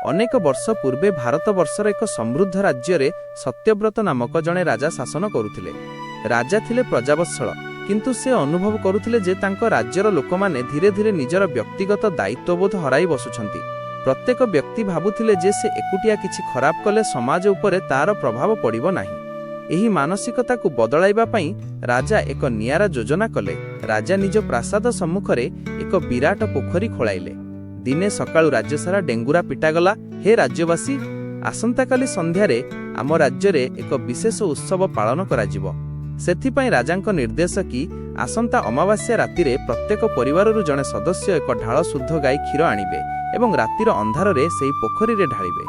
अनेक वर्ष पूर्वे भारतवर्षर एक समृद्ध राज्य सत्यव्रत नामक जड़े राजा शासन करुथिले। राजा थिले प्रजावत्सल, किंतु से अनुभव करुथिले जे तांको राज्यर लोक माने धीरे धीरे निजर व्यक्तिगत दायित्वबोध हराई बसुछंती। प्रत्येक व्यक्ति भाबुथिले जे से एकुटिया किछि खराब कले समाज उपरे तार प्रभाव पड़िबो नाही। एही मानसिकता को बदलाइबा पई राजा एक नियारा योजना कले। राजा निज प्रासाद सम्मुखरे एक विराट पोखरी खोलाइले। दिने सकाळु राज्य सारा डेंगुरा पिटागला। हे राज्यवासी, आसंताकाली संध्यारे आम राज्य रे एक विशेष उत्सव पालन कराजिबो। सेथिपई राजांक निर्देश कि आसंता अमावास्या रातिरे प्रत्येक परिवाररु जणे सदस्य एक ढाळ शुद्ध गाई क्षीर आनिबे एवं रातिर अंधारे सेही पोखरी रे ढाळिबे।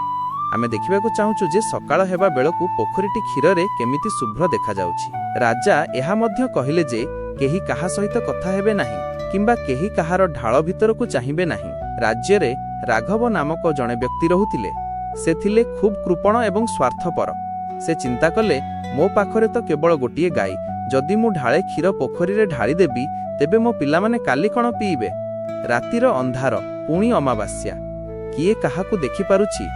आमे देखिबाकू चाहूछु जे सकाळ हेबा बेलकू पोखरीटी क्षीर रे केमिति शुभ्र देखा जाउछि। राजा एहा मध्य कहिले जे केही काहा सहित कथा हेबे नाही किंबा केही काहार ढाळ भितरकू चाहिबे नाही। राज्य रे राघव नामक जणे व्यक्ति रहुथिले। से थिले खूब कृपण एवं स्वार्थपर। से चिंता कले, मो पाखरे तो केवल गोटिए गाई, जदि मु ढाळे क्षीर पोखरी रे ढाळी देबी तेबे मो पिलामाने काली कण पीइबे। रातिर अंधार, पुणी अमावास्या, किए काहाकू देखि पारुछि?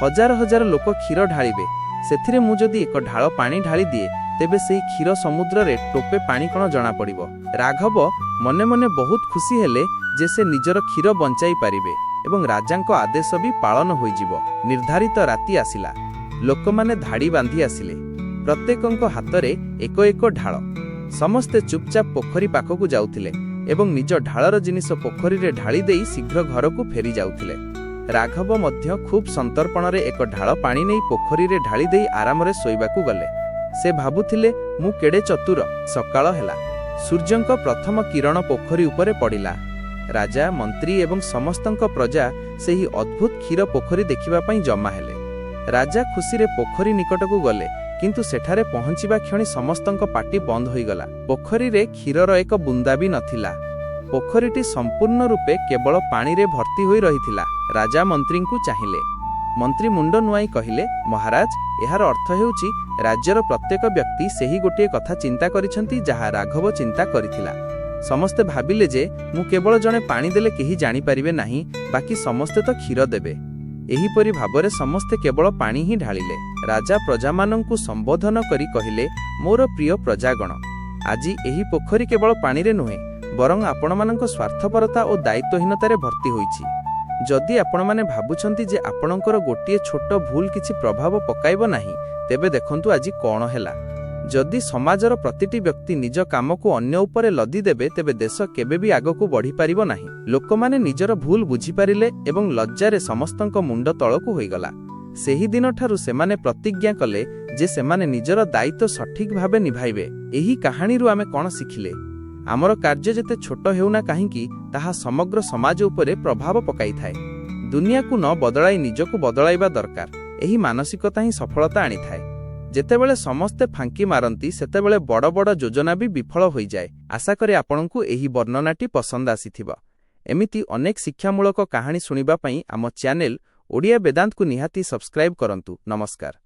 हजार हजार लोक क्षीर ढाळिबे, सेथिरे मु जदि एक ढाळ पानी ढाळी दिए तेबे सेही क्षीर समुद्र रे टोपे पानी कण जणा पड़िबो। राघव मने मने बहुत खुशी हेले जे से निजर क्षीर बंचाई पारिबे एवं राजांको आदेश भी पालन होइजिबो। निर्धारित राति आसिला। लोक माने धाड़ी बांधी आसिले। प्रत्येकंको हातरे एक एक ढाळ। समस्ते चुपचाप पोखरी पाखकू जाउथिले एवं निज ढाळर जिनिस पोखरी रे ढाळी देई शीघ्र घरकू फेरी जाउथिले। राघव मध्य खूब संतर्पण एक ढाळ पानी नहीं पोखरी रे ढाळी देई आरामरे सोइबाकू गले। से भाबुथिले, मु केडे चतुर। सकाळ हेला। सूर्यंक प्रथम किरण पोखरी उपरे पड़िला। राजा, मंत्री एवं समस्तंक प्रजा सेही अद्भुत क्षीर पोखरी देखिबा पई जमा हेले। राजा खुशी रे पोखरी निकटकू गले, किंतु सेठारे पहुंचिबा क्षणी समस्तंक पाटी बंद होई गला। पोखरी रे क्षीरर एक बुंदा भी नथिला। पोखरीटी संपूर्ण रूपे केवल पानी रे भर्ती होई रहिथिला। राजा मंत्री को चाहिले। मंत्री मुंड नुआई कहिले, महाराज, एहार अर्थ हेउछि राज्यर प्रत्येक व्यक्ति सेही गोटे कथा चिंता करिसंती जहा राघव चिंता करिथिला। समस्ते भाबिले जे मु केवल जणे पानी देले केही जानि परिबे नाही, बाकी समस्ते तो क्षीर देबे। एही परि भाबरे समस्ते केवल पानी ही ढालिले। राजा प्रजामानंकु संबोधन करी कहिले, मोर प्रिय प्रजागण, आजि एही पोखरी केवल पानी रे नुहे, बरं आपणमानंक स्वार्थपरता और दायित्वहीनतारे भर्ती होइछि। जदि आपणमाने भाबुछंती जे आपणकर गोटिए छोट भूल किछि प्रभाव पकाइबो नाही, तेबे देखंतु आजि कोण हेला। जदि समाजर प्रतिटी व्यक्ति निज काम को अन्य उपरे लदी देबे तेबे देश केबे भी आगकू बढ़ी पारिबो नाही। लोकमाने निजर भूल बुझी पारिले एवं लज्जारे समस्तंक मुंड तळकू होइगला। सेही दिन ठारू सेमाने प्रतिज्ञा कले जे सेमाने निजर दायित्व सठिक भाबे निभाइबे। एही कहानीरू आमे कोण सिखिले? आमर कार्य जेते छोट हेउना काहींकी ताहा समग्र समाज उपरे प्रभाव पकाई थाए। दुनिया को न बदलाई निजको बदलाइबा दरकार। एही मानसिकता ही सफलता आनी थाए। जेतेबेले समस्ते फांकी मारंती सेतेबेले बड़ बड़ योजना भी विफल होई जाए। आशा करे आपनकू एही वर्णनाटी पसंद आसीथिबो। एमिति अनेक शिक्षामूलक कहानी सुनिबा पई आम चैनल ओडिया वेदांत को निहाती सब्सक्राइब करंतु। नमस्कार।